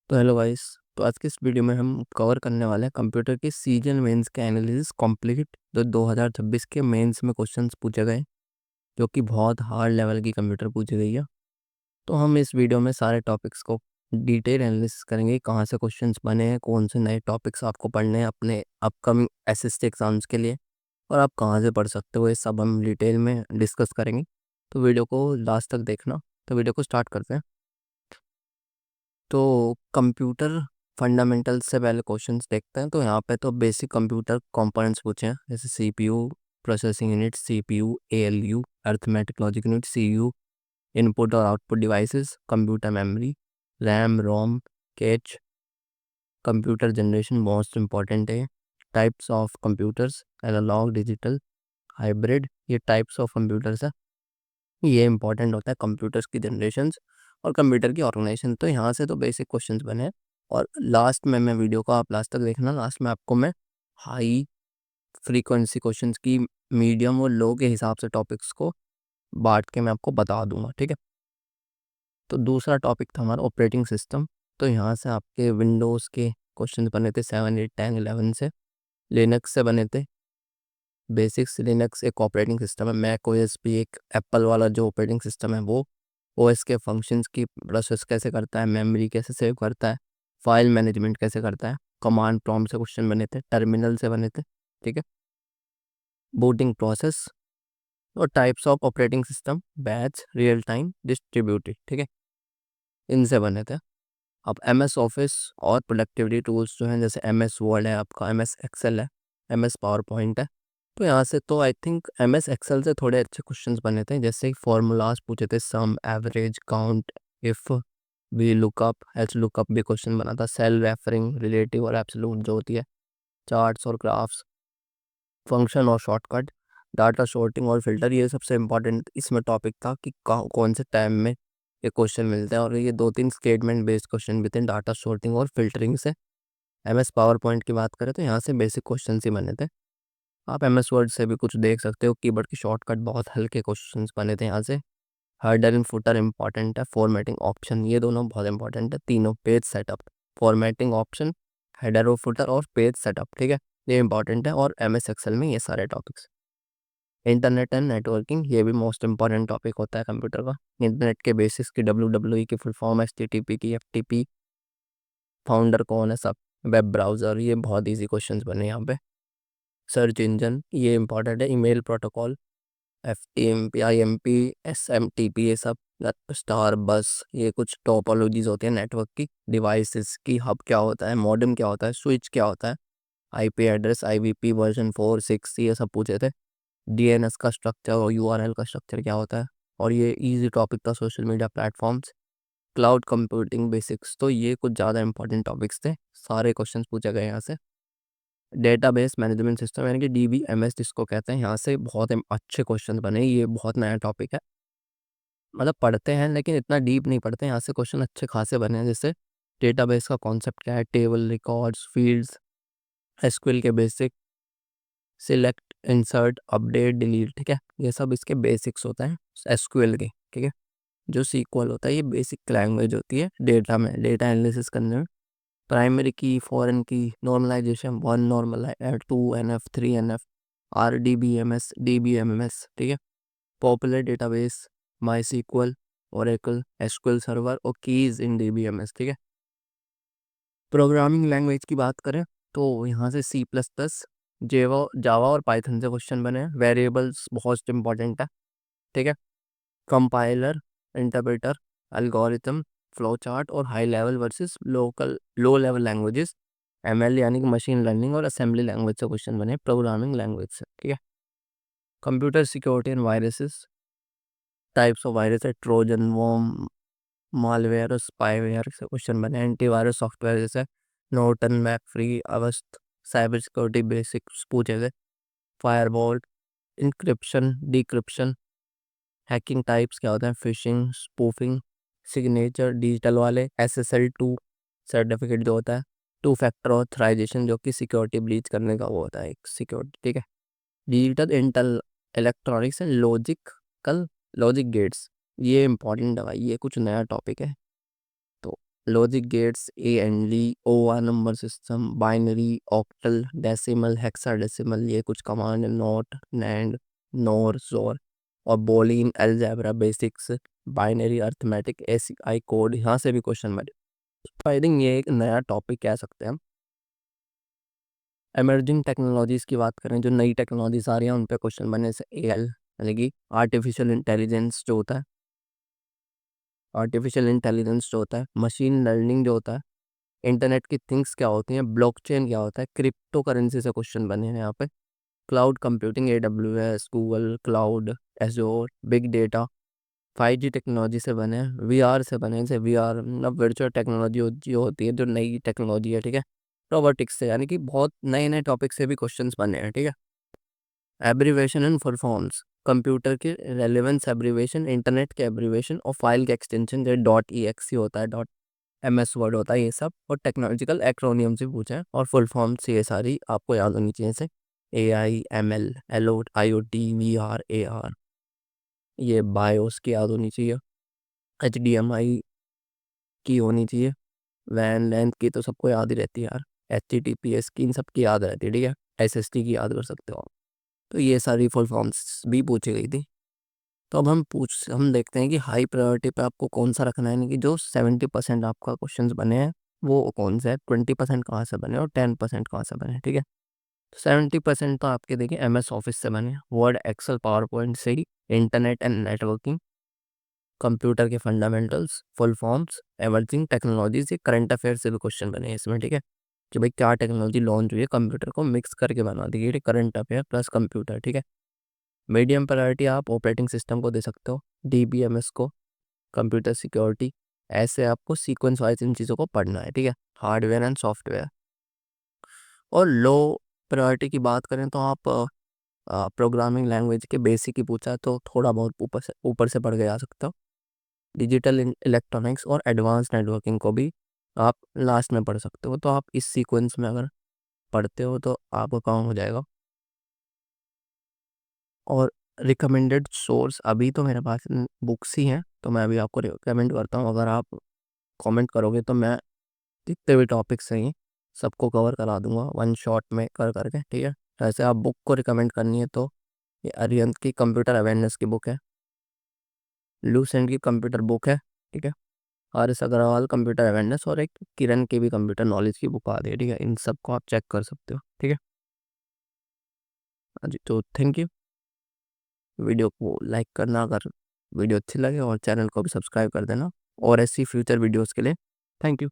तो hello guys. तो आज की इस वीडियो में हम कवर करने वाले हैं कंप्यूटर के सीजन मेंस के एनालिसिस कंप्लीट जो 2026 के मेंस में क्वेश्चंस पूछे गए, जो कि बहुत हार्ड लेवल की कंप्यूटर पूछी गई है। तो हम इस वीडियो में सारे टॉपिक्स को डिटेल एनालिसिस करेंगे, कहाँ से क्वेश्चंस बने हैं, कौन से नए टॉपिक्स आपको पढ़ने हैं अपने अपकमिंग एसएससी एग्जाम्स के लिए, और आप कहाँ से पढ़ सकते हो। ये सब हम डिटेल में डिस्कस करेंगे, तो वीडियो को लास्ट तक देखना। तो वीडियो को स्टार्ट करते हैं। तो कंप्यूटर फंडामेंटल से पहले क्वेश्चंस देखते हैं। तो यहाँ पे तो बेसिक कंप्यूटर कंपोनेंट्स पूछे हैं, जैसे CPU, processing unit, CPU, ALU, arithmetic logic unit, CU, input और output devices, computer memory, RAM, ROM, cache, computer generation most important है। Types of computers, analogue, digital, hybrid, ये टाइप्स ऑफ कंप्यूटर्स है। ये important होता है computers की generations और computer की ऑर्गेनाइजेशन। तो यहाँ से तो बेसिक क्वेश्चंस बने हैं, और लास्ट में मैं वीडियो को आप लास्ट तक देखना, लास्ट में आपको मैं हाई फ्रीक्वेंसी क्वेश्चंस की मीडियम और लो के हिसाब से टॉपिक्स को बांट के मैं आपको बता दूंगा, ठीक है। तो दूसरा टॉपिक था हमारा ऑपरेटिंग सिस्टम। तो यहाँ से आपके विंडोज़ के क्वेश्चन बने थे 7, 8, 10, 11 से। लिनक्स से बने थे बेसिक्स। लिनक्स एक ऑपरेटिंग सिस्टम है। मैक ओएस भी एक एप्पल वाला जो ऑपरेटिंग सिस्टम है, वो ओएस के फंक्शंस की प्रोसेस कैसे करता है, मेमोरी कैसे सेव करता है, फाइल मैनेजमेंट कैसे करता है। कमांड प्रॉम्प्ट से क्वेश्चन बने थे, टर्मिनल से बने थे, ठीक है। बूटिंग प्रोसेस और types of operating system, batch, real time, distributed, ठीक है, इनसे बने थे। अब एम एस ऑफिस और प्रोडक्टिविटी टूल्स जो हैं, जैसे एम एस वर्ड है आपका, एम एस एक्सेल है, एम एस पावर पॉइंट है। तो यहाँ से तो I think M S Excel से थोड़े अच्छे क्वेश्चंस बने थे, जैसे फॉर्मूलाज पूछे थे, sum, average, count, if, V lookup, H lookup भी क्वेश्चन बना था, सेल रेफरिंग, रिलेटिव और एब्सोल्यूट जो होती है, चार्ट्स और ग्राफ्स, फंक्शन और शॉर्टकट, डाटा शॉर्टिंग और फिल्टर। ये सबसे इम्पोर्टेंट इसमें टॉपिक था कि कौन से टाइम में ये क्वेश्चन मिलते हैं, और ये 2-3 स्टेटमेंट बेस्ड क्वेश्चन भी थे डाटा शॉर्टिंग और फिल्टरिंग से। एम एस पावर पॉइंट की बात करें तो यहाँ से बेसिक क्वेश्चन ही बने थे। आप एम एस वर्ड से भी कुछ देख सकते हो, कीबोर्ड की शॉर्टकट बहुत हल्के क्वेश्चंस बने थे यहाँ से। हेडर एंड फुटर इंपॉर्टेंट है, फॉर्मेटिंग ऑप्शन, ये दोनों बहुत इंपॉर्टेंट है। तीनों, page setup, formatting option, header और फुटर और पेज सेटअप, ठीक है, ये इंपॉर्टेंट है। और एम एस एक्सेल में ये सारे टॉपिक्स। इंटरनेट एंड नेटवर्किंग, ये भी मोस्ट इंपॉर्टेंट टॉपिक होता है कंप्यूटर का। इंटरनेट के बेसिक्स की, डब्ल्यू की फुल फॉर्म, एचटीटीपी की, एफटीपी, फाउंडर कौन है, सब, वेब ब्राउज़र, ये बहुत इजी क्वेश्चंस बने यहाँ पे। सर्च इंजन, ये इंपॉर्टेंट है। ईमेल प्रोटोकॉल, एफटीएमपी, आईएमपी, एसएमटीपी, ये सब। स्टार बस, ये कुछ टोपोलॉजीज होती है नेटवर्क की। डिवाइसेस की, हब क्या होता है, मॉडेम क्या होता है, स्विच क्या होता है, आईपी एड्रेस, आईवीपी वर्जन 4, 6, ये सब पूछे थे। डीएनएस का स्ट्रक्चर और यूआरएल का स्ट्रक्चर क्या होता है। और ये इजी टॉपिक था, social media platforms, cloud computing basics. तो ये कुछ ज़्यादा इंपॉर्टेंट टॉपिक्स थे, सारे क्वेश्चंस पूछे गए यहाँ से। डेटाबेस मैनेजमेंट सिस्टम यानी कि डीबीएमएस जिसको कहते हैं, यहाँ से बहुत अच्छे क्वेश्चन बने। ये बहुत नया टॉपिक है, मतलब पढ़ते हैं लेकिन इतना डीप नहीं पढ़ते। यहाँ से क्वेश्चन अच्छे खासे बने हैं, जैसे डेटाबेस का कॉन्सेप्ट क्या है, टेबल, रिकॉर्ड्स, फील्ड्स, एसक्यूएल के basic, select, insert, update, delete, ठीक है, ये सब इसके बेसिक्स होते हैं एसक्यूएल के, ठीक है। जो सीक्वल होता है, ये बेसिक लैंग्वेज होती है डेटा में, डेटा एनालिसिस करने में। Primary key, foreign key, normalisation, 1 normal, 2 NF, 3 NF, RDBMS, DBMS, ठीक है। Popular database, MySQL, Oracle, SQL server और कीज इन डीबीएमएस, ठीक है। प्रोग्रामिंग लैंग्वेज की बात करें तो यहाँ से सी प्लस प्लस, जेवा, जावा और पाइथन से क्वेश्चन बने हैं। वेरिएबल्स बहुत इंपॉर्टेंट है, ठीक है। Compiler, interpreter, algorithm, flow chart और high level versus low level languages, ML यानी कि मशीन लर्निंग और असेंबली लैंग्वेज से क्वेश्चन बने प्रोग्रामिंग लैंग्वेज से, ठीक है। Computer security and viruses, types of virus है, ट्रोजन, वॉर्म, मालवेयर और स्पाईवेयर से क्वेश्चन बने। एंटीवायरस सॉफ्टवेयर जैसे Norton, McAfee, Avast, cyber security basics पूछे थे। Firewall, encryption, decryption, hacking types क्या होता है, फिशिंग, स्पूफिंग, सिग्नेचर, डिजिटल वाले, SSL2 सर्टिफिकेट जो होता है, 2 फैक्टर ऑथराइजेशन जो कि सिक्योरिटी ब्रीच करने का वो होता है एक सिक्योरिटी, ठीक है। Digital Intel electronics and logic gates, ये इंपॉर्टेंट है भाई, ये कुछ नया टॉपिक है। तो logic gates, AND OR number system, binary, octal, decimal, hexadecimal, ये कुछ कमांड, नॉट, नैंड, नोर, जोर, और Boolean, algebra basics, binary arithmetic, ACI code, यहाँ से भी क्वेश्चन बने। आई थिंक ये एक नया टॉपिक कह सकते हैं हम। एमर्जिंग टेक्नोलॉजीज़ की बात करें, जो नई टेक्नोलॉजीज आ रही हैं उन पे क्वेश्चन बने, जैसे AL यानी कि आर्टिफिशियल इंटेलिजेंस जो होता है, मशीन लर्निंग जो होता है, इंटरनेट की थिंग्स क्या होती हैं, ब्लॉकचेन क्या होता है, क्रिप्टो करेंसी से क्वेश्चन बने हैं यहाँ पे, cloud computing, AWS, Google cloud, एजोर, big data, 5G technology से बने हैं, VR से बने हैं, जैसे VR मतलब वर्चुअल टेक्नोलॉजी जो होती है, जो नई टेक्नोलॉजी है, ठीक है। रोबोटिक्स से, यानी कि बहुत नए नए टॉपिक से भी क्वेश्चंस बने हैं, ठीक है। Abbreviation and full forms, computer के रेलेवेंस एब्रीवेशन, इंटरनेट के एब्रीवेशन, और फाइल के एक्सटेंशन, जैसे .exe होता है, .ms वर्ड होता है, ये सब, और टेक्नोलॉजिकल एक्रोनियम से पूछा है, और फुल फॉर्म्स ये सारी आपको याद होनी चाहिए, जैसे AI, ML, LO, IoT, VR, AR, ये बायोस की याद होनी चाहिए, HDMI की होनी चाहिए, वैन लेंथ की तो सबको याद ही रहती है यार, HTTPS की इन सब की याद रहती है, ठीक है। SST की याद कर सकते हो आप। तो ये सारी फुल फॉर्म्स भी पूछी गई थी। तो अब हम देखते हैं कि हाई प्रायोरिटी पे आपको कौन सा रखना है, यानी कि जो 70% आपका क्वेश्चंस बने हैं वो कौन से है, 20% कहाँ से बने और 10% कहाँ से बने, ठीक है। 70% तो आपके देखिए MS ऑफिस से बने, वर्ड, एक्सेल, पावर पॉइंट से ही, इंटरनेट एंड नेटवर्किंग, कंप्यूटर के fundamentals, full forms, emerging technologies, ये करंट अफेयर से भी क्वेश्चन बने हैं इसमें, ठीक है। कि भाई क्या टेक्नोलॉजी लॉन्च हुई है, कंप्यूटर को मिक्स करके बना दी गई, करंट अफेयर प्लस कंप्यूटर, ठीक है। मीडियम प्रायोरिटी आप ऑपरेटिंग सिस्टम को दे सकते हो, DBMS को, कंप्यूटर सिक्योरिटी, ऐसे आपको सीक्वेंस वाइज इन चीज़ों को पढ़ना है, ठीक है, हार्डवेयर एंड सॉफ्टवेयर। और लो प्रायोरिटी की बात करें तो आप प्रोग्रामिंग लैंग्वेज के बेसिक ही पूछा है तो थोड़ा बहुत ऊपर से पढ़ के आ सकते हो। डिजिटल इलेक्ट्रॉनिक्स और एडवांस नेटवर्किंग को भी आप लास्ट में पढ़ सकते हो, तो आप इस सीक्वेंस में अगर पढ़ते हो तो आपका काम हो जाएगा। और रिकमेंडेड सोर्स, अभी तो मेरे पास बुक्स ही हैं, तो मैं अभी आपको रिकमेंड करता हूँ, अगर आप कमेंट करोगे तो मैं जितने भी टॉपिक्स हैं सबको कवर करा दूंगा वन शॉट में कर करके, ठीक है। ऐसे आप बुक को रिकमेंड करनी है तो ये अरिहंत की कंप्यूटर अवेयरनेस की बुक है, लूसेंट की कंप्यूटर बुक है, ठीक है, RS अग्रवाल कंप्यूटर अवेयरनेस, और एक किरण की भी कंप्यूटर नॉलेज की बुक आ रही है, ठीक है। इन सबको आप चेक कर सकते हो, ठीक है। हाँ जी, तो थैंक यू। वीडियो को लाइक करना अगर वीडियो अच्छी लगे, और चैनल को भी सब्सक्राइब कर देना और ऐसी फ्यूचर वीडियोस के लिए। Thank you.